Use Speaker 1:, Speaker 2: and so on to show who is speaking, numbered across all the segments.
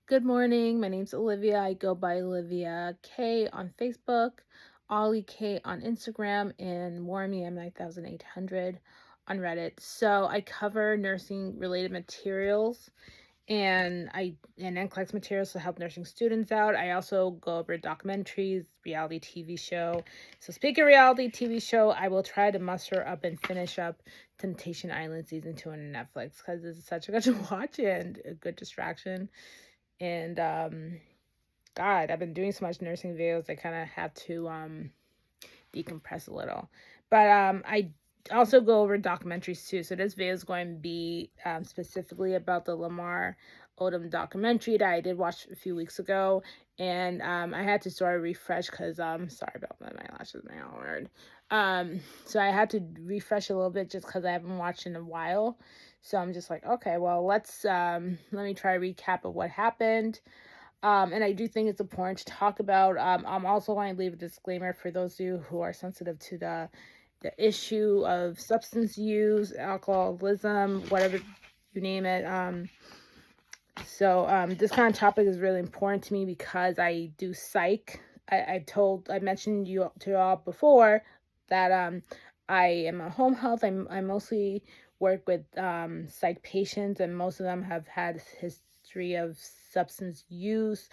Speaker 1: Good morning. My name's Olivia. I go by Olivia K on Facebook, Ollie K on Instagram, and Warmy M9800 on Reddit. So I cover nursing related materials and NCLEX materials to help nursing students out. I also go over documentaries, reality TV show. So speaking of reality TV show, I will try to muster up and finish up Temptation Island season 2 on Netflix because it's such a good to watch and a good distraction. And God, I've been doing so much nursing videos. I kind of have to decompress a little. But I also go over documentaries too. So this video is going to be specifically about the Lamar Odom documentary that I did watch a few weeks ago. And I had to sort of refresh because sorry about my lashes, my word. So I had to refresh a little bit just because I haven't watched in a while. So I'm just like, okay, well, let me try to recap of what happened. And I do think it's important to talk about. I'm also going to leave a disclaimer for those of you who are sensitive to the issue of substance use, alcoholism, whatever you name it. So this kind of topic is really important to me because I do psych. I mentioned to y'all before that I am a home health. I mostly work with psych patients, and most of them have had history of substance use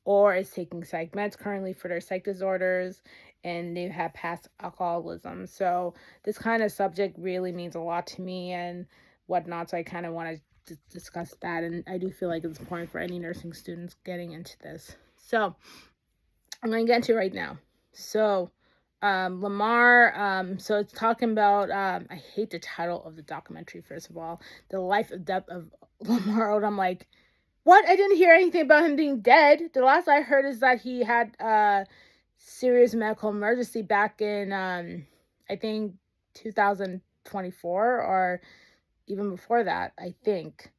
Speaker 1: or is taking psych meds currently for their psych disorders, and they have past alcoholism. So this kind of subject really means a lot to me and whatnot. So I kind of want to discuss that, and I do feel like it's important for any nursing students getting into this. So I'm going to get into it right now. So Lamar, so it's talking about, I hate the title of the documentary, first of all, the life of death of Lamar Odom. I'm like, what? I didn't hear anything about him being dead. The last I heard is that he had a serious medical emergency back in, I think, 2024 or even before that, I think.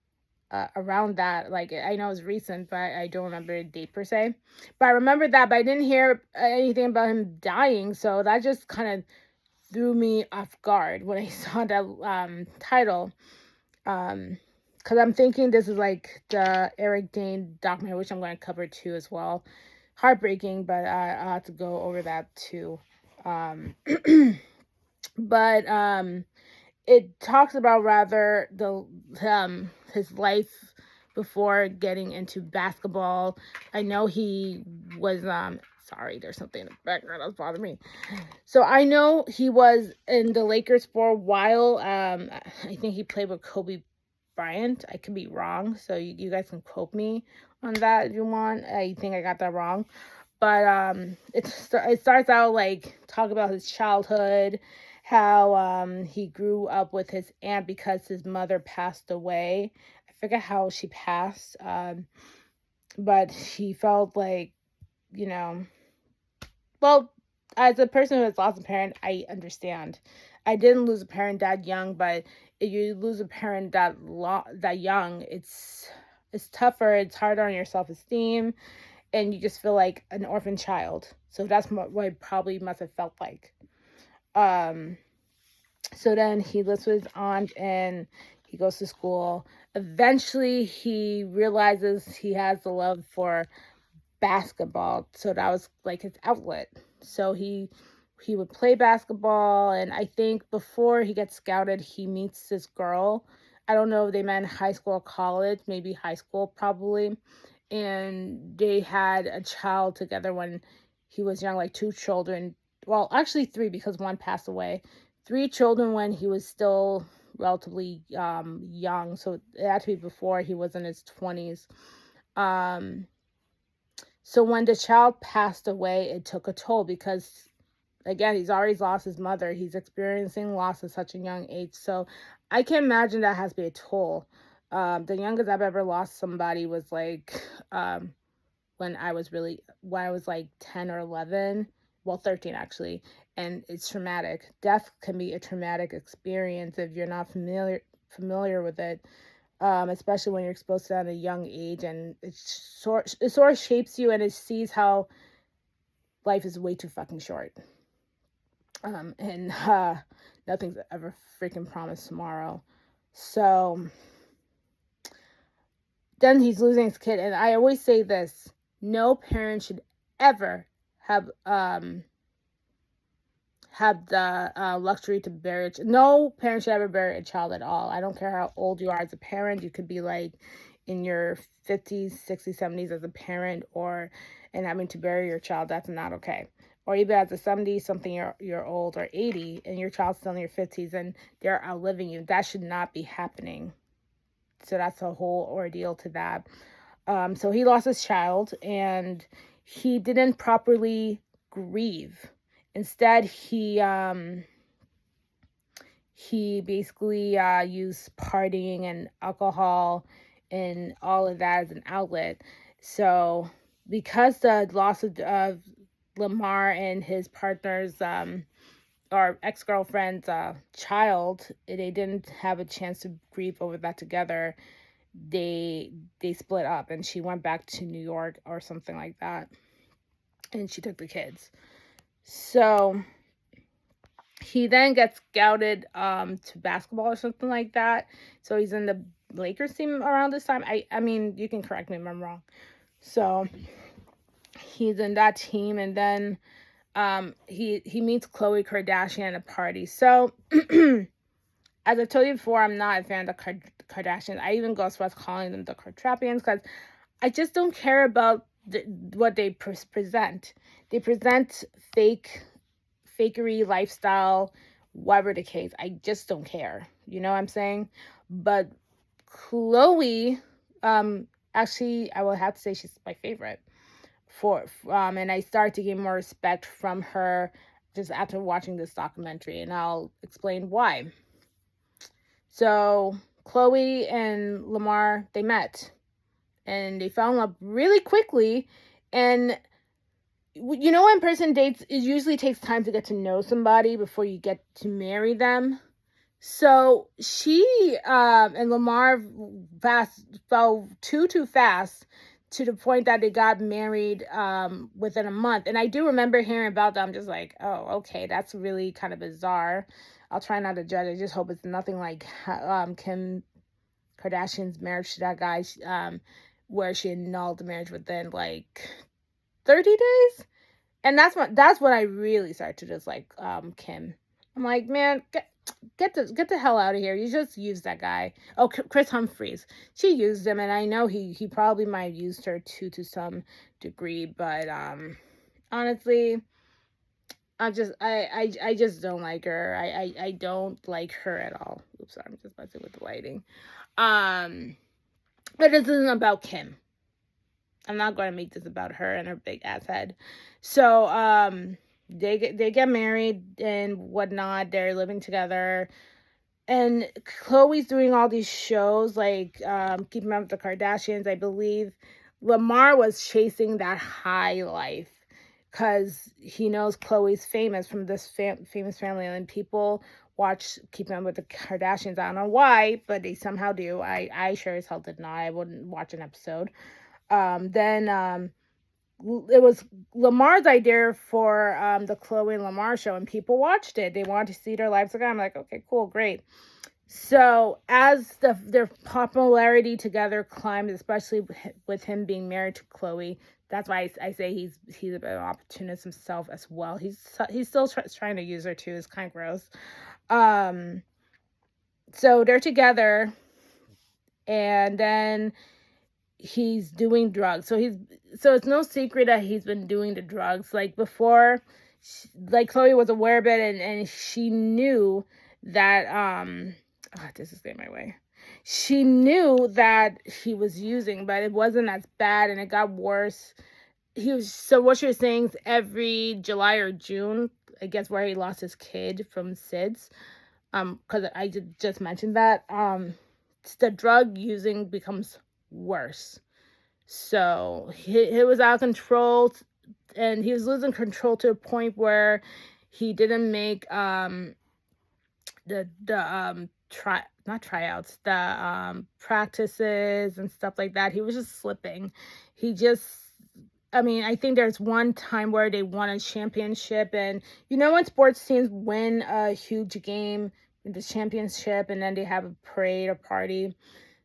Speaker 1: Around that, like I know it's recent, but I don't remember a date per se. But I remember that, but I didn't hear anything about him dying, so that just kind of threw me off guard when I saw that title. Because I'm thinking this is like the Eric Dane documentary, which I'm going to cover too as well. Heartbreaking, but I'll have to go over that too. Um, but it talks about rather the his life before getting into basketball. I know he was sorry, there's something in the background that's bothering me. So I know he was in the Lakers for a while. I think he played with Kobe Bryant. I could be wrong, so you guys can quote me on that if you want. I think I got that wrong. But it starts out like talk about his childhood, how he grew up with his aunt because his mother passed away. I forget how she passed, but he felt like, you know, well, as a person who has lost a parent, I understand. I didn't lose a parent that young, but if you lose a parent that young, it's tougher. It's harder on your self esteem, and you just feel like an orphan child. So that's what it probably must have felt like. Um, so then he lives with his aunt and he goes to school. Eventually, he realizes he has the love for basketball, so that was like his outlet. So he would play basketball, and I think before he gets scouted, he meets this girl. I don't know if they met in high school or college, maybe high school probably, and they had a child together when he was young, like two children. Well, actually three because one passed away. Three children when he was still relatively young, so it had to be before he was in his 20s. Um, so when the child passed away, it took a toll because, again, he's already lost his mother. He's experiencing loss at such a young age. So I can imagine that has to be a toll. The youngest I've ever lost somebody was like when I was like 10 or 11. Well, 13 actually. And it's traumatic. Death can be a traumatic experience if you're not familiar with it. Especially when you're exposed to that at a young age, and it sort of shapes you, and it sees how life is way too fucking short. And nothing's ever freaking promised tomorrow. So then he's losing his kid. And I always say this: no parent should ever have the luxury to bury it. No parent should ever bury a child at all. I don't care how old you are as a parent. You could be like in your 50s, 60s, 70s as a parent, and having to bury your child. That's not okay. Or even as a 70-something year old or 80, and your child's still in your 50s and they're outliving you. That should not be happening. So that's a whole ordeal to that. So he lost his child, and he didn't properly grieve. Instead, he basically used partying and alcohol and all of that as an outlet. So because the loss of Lamar and his partner's or ex-girlfriend's child, they didn't have a chance to grieve over that together. They split up, and she went back to New York or something like that, and she took the kids. So he then gets scouted to basketball or something like that. So he's in the Lakers team around this time. I mean, you can correct me if I'm wrong. So he's in that team, and then he meets Khloe Kardashian at a party. So as I told you before, I'm not a fan of the Kardashians. I even go as far as calling them the Kardashians, because I just don't care about what they present. They present fakery lifestyle, whatever the case. I just don't care. You know what I'm saying? But Khloe, actually, I will have to say she's my favorite. And I started to gain more respect from her just after watching this documentary, and I'll explain why. So Khloe and Lamar, they met, and they fell in love really quickly. And you know, when person dates, it usually takes time to get to know somebody before you get to marry them. So she and Lamar fell too fast, to the point that they got married within a month. And I do remember hearing about that. I'm just like, oh, okay, that's really kind of bizarre. I'll try not to judge. I just hope it's nothing like Kim Kardashian's marriage to that guy, where she annulled the marriage within like 30 days. And that's when I really started to dislike Kim. I'm like, man, get the hell out of here. You just used that guy. Oh, Chris Humphries. She used him, and I know he probably might have used her too, to some degree, but honestly, I just don't like her. I don't like her at all. Oops, sorry, I'm just messing with the lighting. But this isn't about Kim. I'm not going to make this about her and her big ass head. So they get married and whatnot. They're living together, and Khloe's doing all these shows like Keeping Up with the Kardashians. I believe Lamar was chasing that high life because he knows Khloe's famous from this famous family, and people watch Keeping Up with the Kardashians. I don't know why, but they somehow do. I sure as hell did not. I wouldn't watch an episode. Then it was Lamar's idea for the Khloe and Lamar show, and people watched it. They wanted to see their lives again. I'm like, okay, cool, great. So as their popularity together climbed, especially with him being married to Khloe, that's why I say he's a bit of an opportunist himself as well. He's still trying to use her too. It's kind of gross. So they're together, and then he's doing drugs. So it's no secret that he's been doing the drugs. Like before, like Khloe was aware of it, and she knew that this is getting my way. She knew that he was using, but it wasn't as bad, and it got worse. So what you're saying is every July or June, I guess, where he lost his kid from SIDS, because I just mentioned that, the drug using becomes worse. So he was out of control, and he was losing control to a point where he didn't make practices and stuff like that. He was just slipping. I think there's one time where they won a championship, and you know when sports teams win a huge game, the championship, and then they have a parade or party.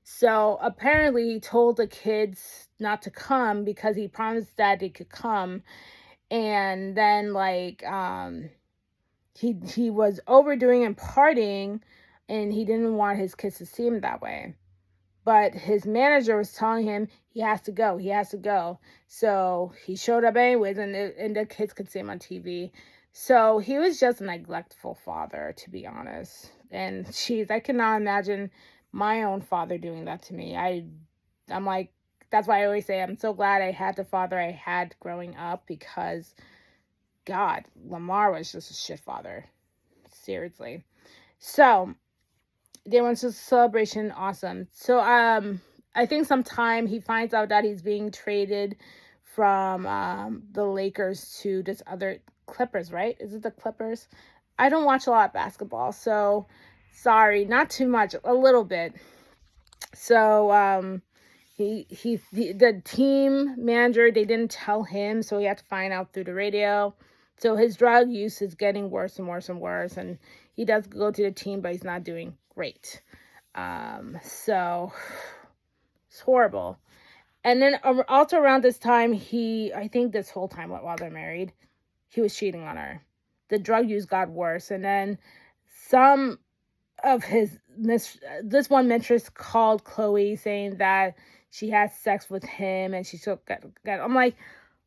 Speaker 1: So apparently he told the kids not to come because he promised that they could come. And then he was overdoing and partying, and he didn't want his kids to see him that way. But his manager was telling him he has to go. He has to go. So he showed up anyways, and the kids could see him on TV. So he was just a neglectful father, to be honest. And I cannot imagine my own father doing that to me. I'm like, that's why I always say I'm so glad I had the father I had growing up, because God, Lamar was just a shit father. Seriously. So they went to celebration. Awesome. So I think sometime he finds out that he's being traded from the Lakers to this other Clippers, right? Is it the Clippers? I don't watch a lot of basketball, so sorry, not too much, a little bit. So the team manager, they didn't tell him, so he had to find out through the radio. So his drug use is getting worse and worse and worse, and he does go to the team, but he's not doing great. So it's horrible. And then also around this time, I think this whole time while they're married, he was cheating on her. The drug use got worse, and then some of this one mistress called Chloe saying that she had sex with him and she took got. I'm like,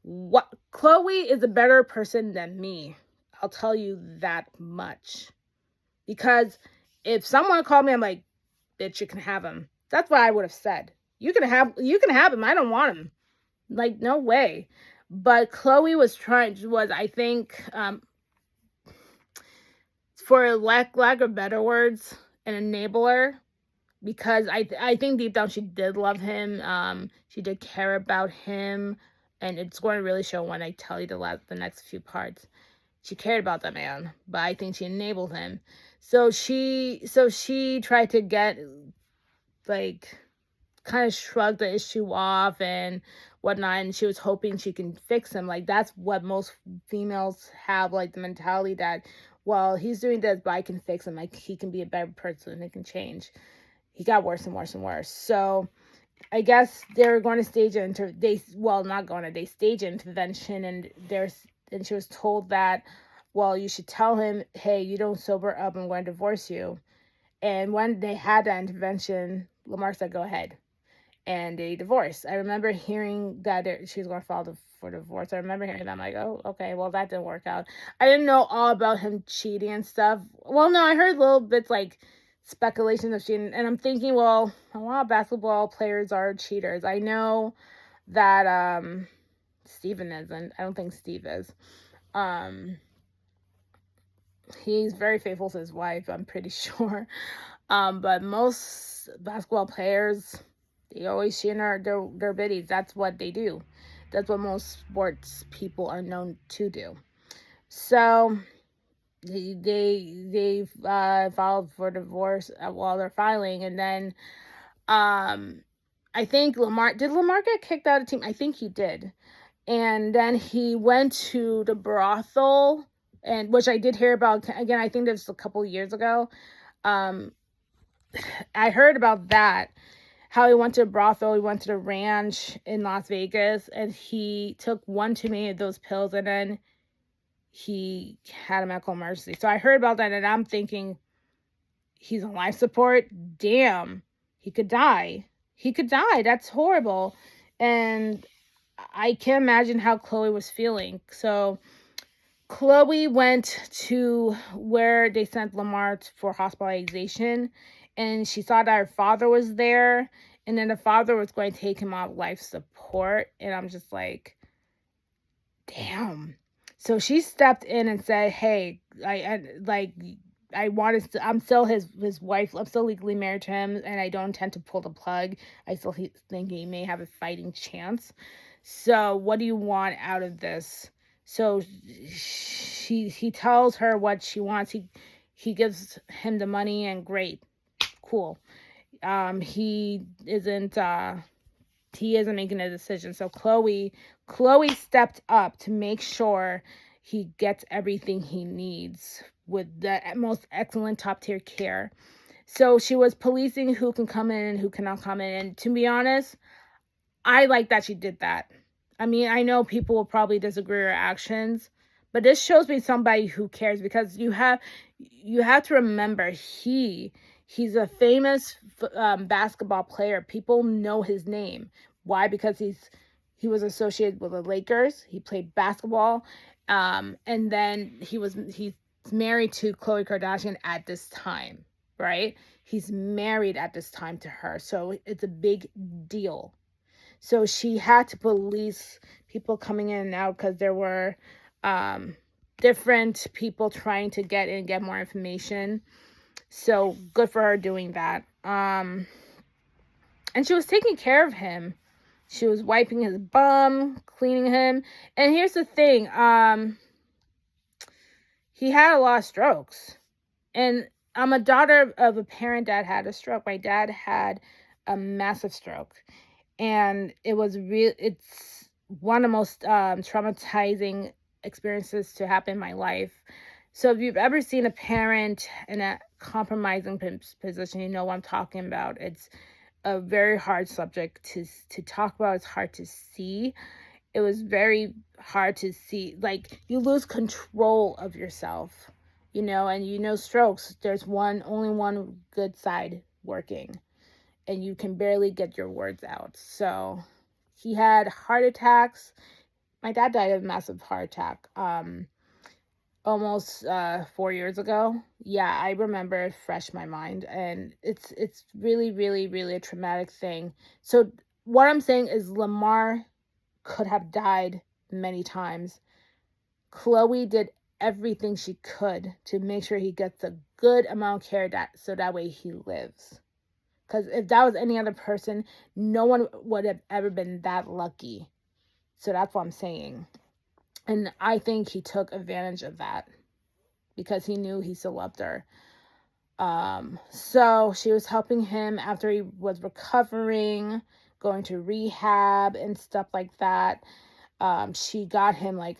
Speaker 1: what? Chloe is a better person than me. I'll tell you that much. Because if someone called me, I'm like, bitch, you can have him. That's what I would have said. You can have him. I don't want him. Like, no way. But Chloe was I think, for lack of better words, an enabler, because I think deep down she did love him. She did care about him, and it's going to really show when I tell you the next few parts. She cared about that man, but I think she enabled him. So she tried to get, like, kind of shrug the issue off and whatnot, and she was hoping she can fix him. Like, that's what most females have, like, the mentality that, well, he's doing this, but I can fix him. Like, he can be a better person. It can change. He got worse and worse and worse. So I guess they were going to stage an they stage an intervention, and she was told that, well, you should tell him, hey, you don't sober up, I'm going to divorce you. And when they had that intervention, Lamar said, go ahead. And they divorced. I remember hearing that she was going to file for divorce. I remember hearing that. I'm like, oh, okay, well, that didn't work out. I didn't know all about him cheating and stuff. Well, no, I heard little bits, like, speculation of cheating, and I'm thinking, well, a lot of basketball players are cheaters. I know that Steven isn't. I don't think Steve is. He's very faithful to his wife, I'm pretty sure. But most basketball players, they always cheat on their biddies. That's what they do. That's what most sports people are known to do. So they filed for divorce while they're filing, and then I think Lamar get kicked out of the team? I think he did. And then he went to the brothel, and which I did hear about again. I think this was a couple years ago. I heard about that, how he went to a brothel. He went to the ranch in Las Vegas, and he took one too many of those pills, and then he had a medical emergency. So I heard about that, and I'm thinking, he's on life support. Damn, he could die. That's horrible. And I can't imagine how Chloe was feeling. So Chloe went to where they sent Lamar for hospitalization, and she saw that her father was there, and then the father was going to take him off life support. And I'm just like, damn. So she stepped in and said, hey, I'm still his wife. I'm still legally married to him, and I don't intend to pull the plug. I still think he may have a fighting chance. So what do you want out of this? So he tells her what she wants. He gives him the money, and great, cool. He isn't making a decision. So Chloe stepped up to make sure he gets everything he needs with the most excellent top tier care. So she was policing who can come in and who cannot come in. And to be honest, I like that she did that. I mean, I know people will probably disagree with her actions, but this shows me somebody who cares, because you have to remember he's a famous basketball player. People know his name. Why? Because he was associated with the Lakers. He played basketball, and then he's married to Khloe Kardashian at this time, right? He's married at this time to her, so it's a big deal. So she had to police people coming in and out because there were different people trying to get in, get more information. So good for her doing that. And she was taking care of him. She was wiping his bum, cleaning him. And here's the thing. He had a lot of strokes. And I'm a daughter of a parent that had a stroke. My dad had a massive stroke. And it's one of the most traumatizing experiences to happen in my life. So if you've ever seen a parent in a compromising position, you know what I'm talking about. It's a very hard subject to talk about. It's hard to see. It was very hard to see. Like, you lose control of yourself, and strokes, there's only one good side working. And you can barely get your words out. So he had heart attacks. My dad died of a massive heart attack almost 4 years ago. Yeah, I remember it fresh in my mind. And it's really, really, really a traumatic thing. So what I'm saying is Lamar could have died many times. Khloe did everything she could to make sure he gets a good amount of care so that way he lives. Because if that was any other person, no one would have ever been that lucky. So that's what I'm saying. And I think he took advantage of that because he knew he still loved her. So she was helping him after he was recovering, going to rehab and stuff like that. She got him was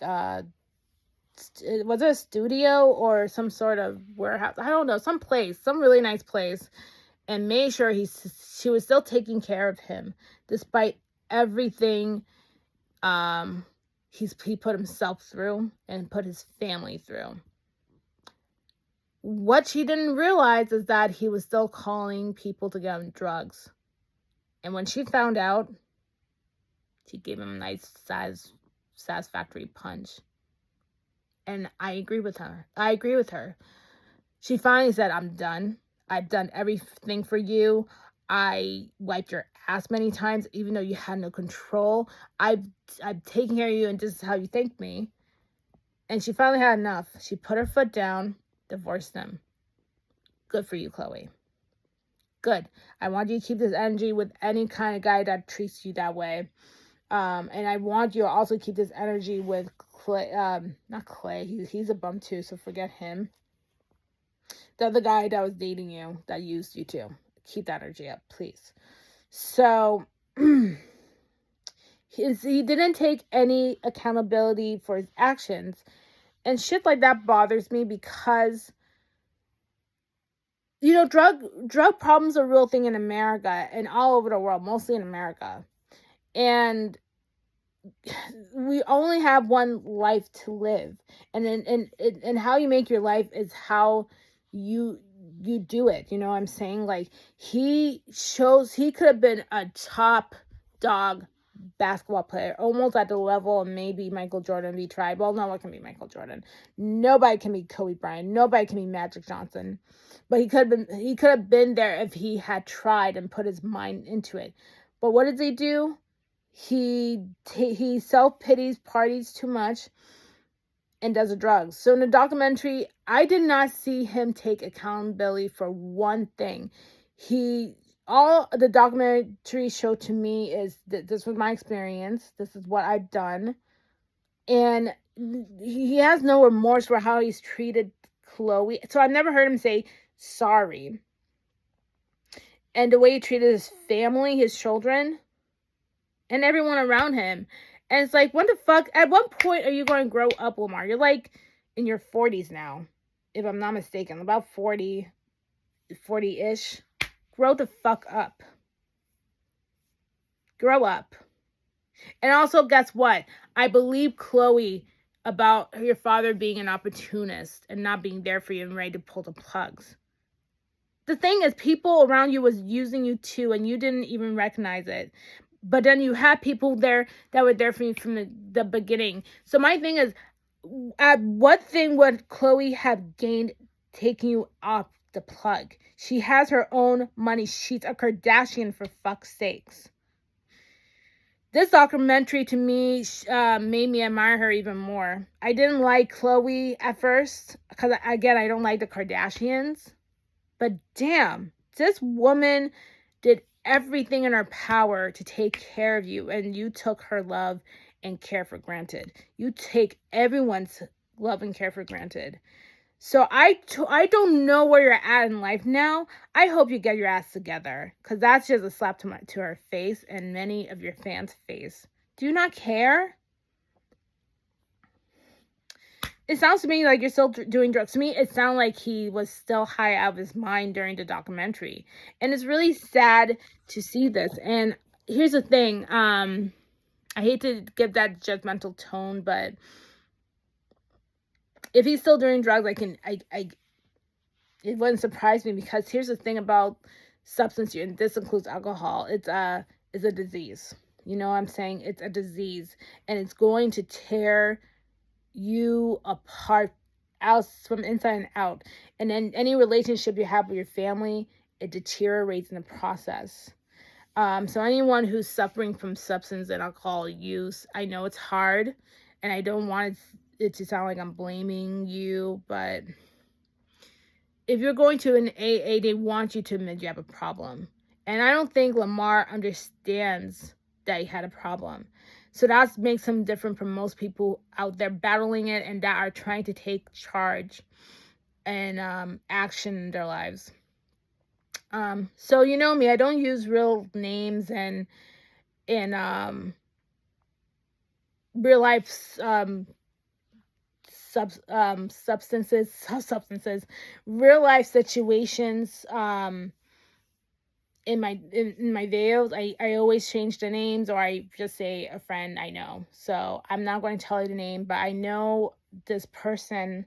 Speaker 1: it a studio or some sort of warehouse? I don't know, some really nice place. And made sure she was still taking care of him despite everything he put himself through and put his family through. What she didn't realize is that he was still calling people to get him drugs. And when she found out, she gave him a nice satisfactory punch. And I agree with her. She finally said, "I'm done. I've done everything for you. I wiped your ass many times, even though you had no control. I've taken care of you, and this is how you thank me." And she finally had enough. She put her foot down, divorced him. Good for you, Khloe. Good. I want you to keep this energy with any kind of guy that treats you that way. And I want you to also keep this energy with Clay. Not Clay. He's a bum too, so forget him. The other guy that was dating you, that used you too. Keep that energy up, please. So, he didn't take any accountability for his actions. And shit like that bothers me because, drug problems are a real thing in America and all over the world, mostly in America. And we only have one life to live. And how you make your life is how you do it. You know what I'm saying? Like, he could have been a top dog basketball player, almost at the level of maybe Michael Jordan be tried. Well, no one can be Michael Jordan. Nobody can be Kobe Bryant. Nobody can be Magic Johnson. But he could have been there if he had tried and put his mind into it. But what does he do? He self-pities, parties too much, and does the drugs. So in the documentary, I did not see him take accountability for one thing. All the documentary showed to me is that this was my experience. This is what I've done. And he has no remorse for how he's treated Khloe. So I've never heard him say sorry. And the way he treated his family, his children, and everyone around him. And it's like, what the fuck? At what point are you going to grow up, Lamar? You're like in your 40s now, if I'm not mistaken. About 40. 40-ish. Grow the fuck up. Grow up. And also, guess what? I believe Chloe about your father being an opportunist and not being there for you and ready to pull the plugs. The thing is, people around you was using you too, and you didn't even recognize it. But then you had people there that were there for you from the beginning. So my thing is, at what thing would Chloe have gained taking you off the plug? She has her own money. She's a Kardashian, for fuck's sakes. This documentary, to me, made me admire her even more. I didn't like Chloe at first, because, again, I don't like the Kardashians. But damn, this woman did everything in her power to take care of you, and you took her love and care for granted. You take everyone's love and care for granted. So I don't know where you're at in life now. I hope you get your ass together, because that's just a slap to her face and many of your fans' face. Do you not care? It sounds to me like you're still doing drugs. To me, it sounded like he was still high out of his mind during the documentary. And it's really sad to see this. And here's the thing. I hate to give that judgmental tone, but if he's still doing drugs, it wouldn't surprise me, because here's the thing about substance use, and this includes alcohol. It's a disease. You know what I'm saying? It's a disease, and it's going to tear you apart out from inside and out. And then any relationship you have with your family, it deteriorates in the process. So anyone who's suffering from substance and alcohol use, I know it's hard, and I don't want it to sound like I'm blaming you, but if you're going to an AA, they want you to admit you have a problem. And I don't think Lamar understands that he had a problem. So that makes him different from most people out there battling it and that are trying to take charge and action in their lives. So you know me, I don't use real names and real life substances, real life situations. In my videos, I always change the names, or I just say a friend I know. So I'm not going to tell you the name, but I know this person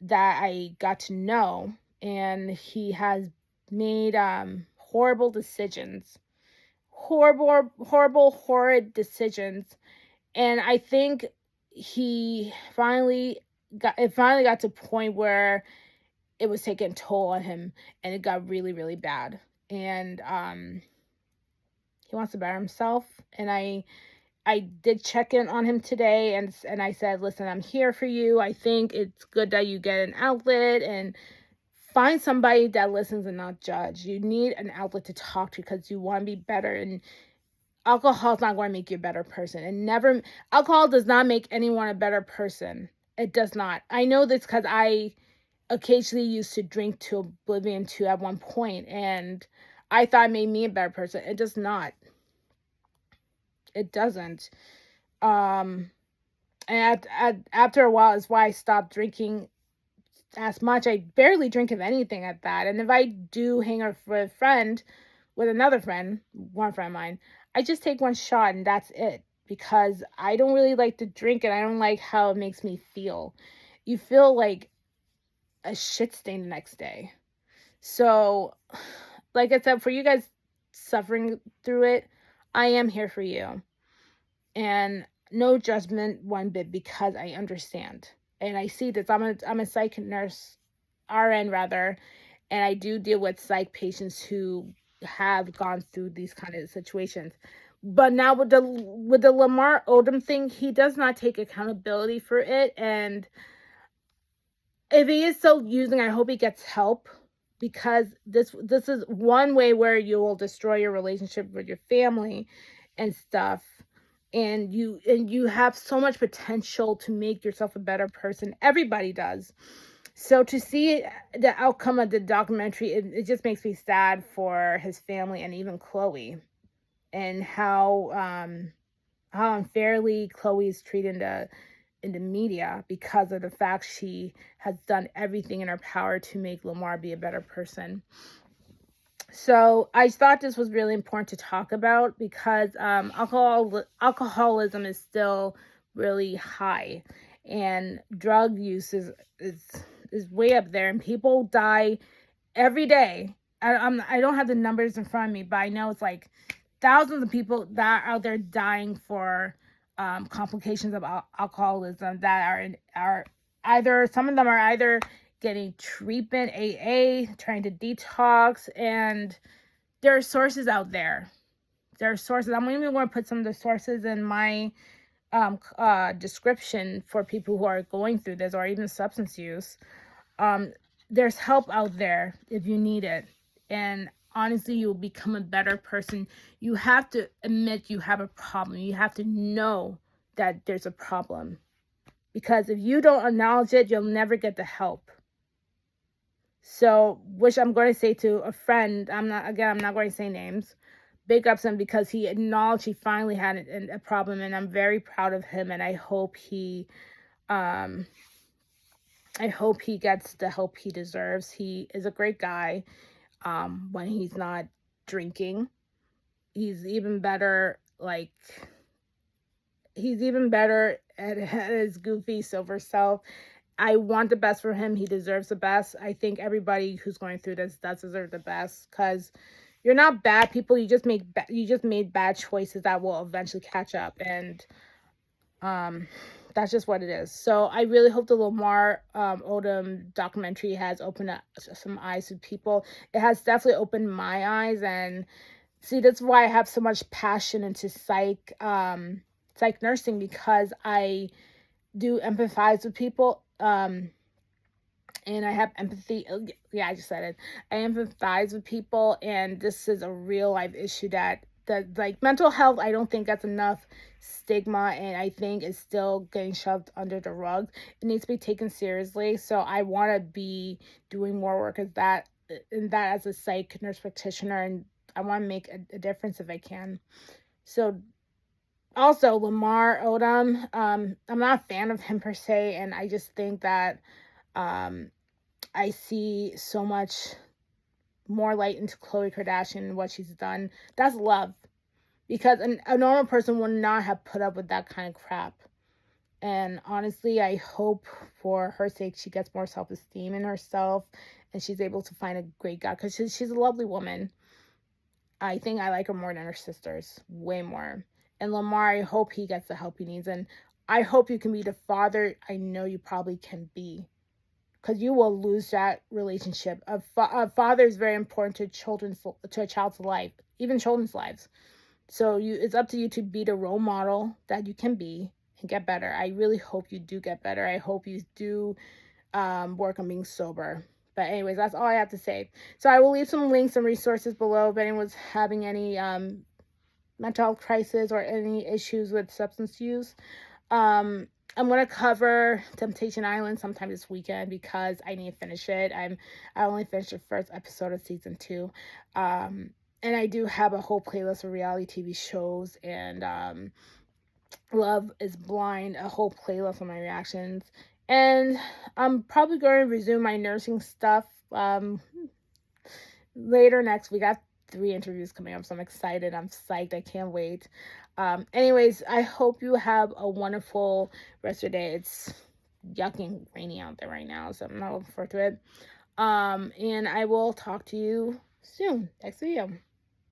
Speaker 1: that I got to know, and he has made horrible decisions, horrid decisions. And I think he finally got to a point where it was taking a toll on him, and it got really, really bad. And he wants to better himself. And I did check in on him today, and I said, listen, I'm here for you. I think it's good that you get an outlet and find somebody that listens and not judge. You need an outlet to talk to, because you want to be better. And alcohol is not going to make you a better person. Alcohol does not make anyone a better person. It does not. I know this because I occasionally used to drink to oblivion too at one point, and I thought it made me a better person. It does not. It doesn't. And after a while, is why I stopped drinking as much. I barely drink, if anything, at that. And if I do hang out with another friend, one friend of mine, I just take one shot and that's it, because I don't really like to drink, and I don't like how it makes me feel. You feel like a shit stain the next day. So, like I said, for you guys suffering through it, I am here for you. And no judgment one bit, because I understand. And I see this. I'm a psych nurse, RN rather, and I do deal with psych patients who have gone through these kind of situations. But now with the Lamar Odom thing, he does not take accountability for it. And if he is still using, I hope he gets help, because this is one way where you will destroy your relationship with your family and stuff. And you have so much potential to make yourself a better person. Everybody does. So to see the outcome of the documentary, it just makes me sad for his family and even Chloe, and how unfairly Chloe is treating in the media because of the fact she has done everything in her power to make Lamar be a better person. So I thought this was really important to talk about because alcoholism is still really high, and drug use is way up there, and people die every day. I don't have the numbers in front of me, but I know it's like thousands of people that are out there dying for complications of alcoholism that are either, some of them are either getting treatment, AA, trying to detox, and there are sources out there. There are sources. I'm even going to put some of the sources in my description for people who are going through this or even substance use. There's help out there if you need it. And honestly, you'll become a better person. You have to admit you have a problem. You have to know that there's a problem. Because if you don't acknowledge it, you'll never get the help. So, which I'm going to say to a friend, I'm not going to say names, big ups him because he acknowledged he finally had a problem, and I'm very proud of him, and I hope he gets the help he deserves. He is a great guy when he's not drinking. He's even better, at his goofy sober self. I want the best for him. He deserves the best. I think everybody who's going through this does deserve the best, because you're not bad people. You just made bad choices that will eventually catch up, and that's just what it is. So I really hope the Lamar Odom documentary has opened up some eyes to people. It has definitely opened my eyes, and see, that's why I have so much passion into psych nursing, because I do empathize with people. And I have empathy. Yeah, I just said it. I empathize with people, and this is a real life issue that like mental health, I don't think that's enough stigma, and I think it's still getting shoved under the rug. It needs to be taken seriously. So I want to be doing more work as that as a psych nurse practitioner, and I want to make a difference if I can. So also, Lamar Odom, I'm not a fan of him per se, and I just think that I see so much more light into Khloe Kardashian and what she's done. That's love, because a normal person would not have put up with that kind of crap. And honestly, I hope for her sake she gets more self-esteem in herself, and she's able to find a great guy, because she's a lovely woman. I think I like her more than her sisters, way more. And Lamar, I hope he gets the help he needs, and I hope you can be the father I know you probably can be, because you will lose that relationship. A father is very important to a child's life, even children's lives. So it's up to you to be the role model that you can be and get better. I really hope you do get better. I hope you do work on being sober. But anyways, that's all I have to say. So I will leave some links and resources below if anyone's having any mental health crisis or any issues with substance use. I'm going to cover Temptation Island sometime this weekend because I need to finish it. I only finished the first episode of season 2. And I do have a whole playlist of reality TV shows, and Love is Blind, a whole playlist of my reactions. And I'm probably going to resume my nursing stuff later next week. I have 3 interviews coming up, so I'm excited. I'm psyched. I can't wait. Anyways, I hope you have a wonderful rest of your day. It's yucking rainy out there right now, so I'm not looking forward to it. And I will talk to you soon. Next video.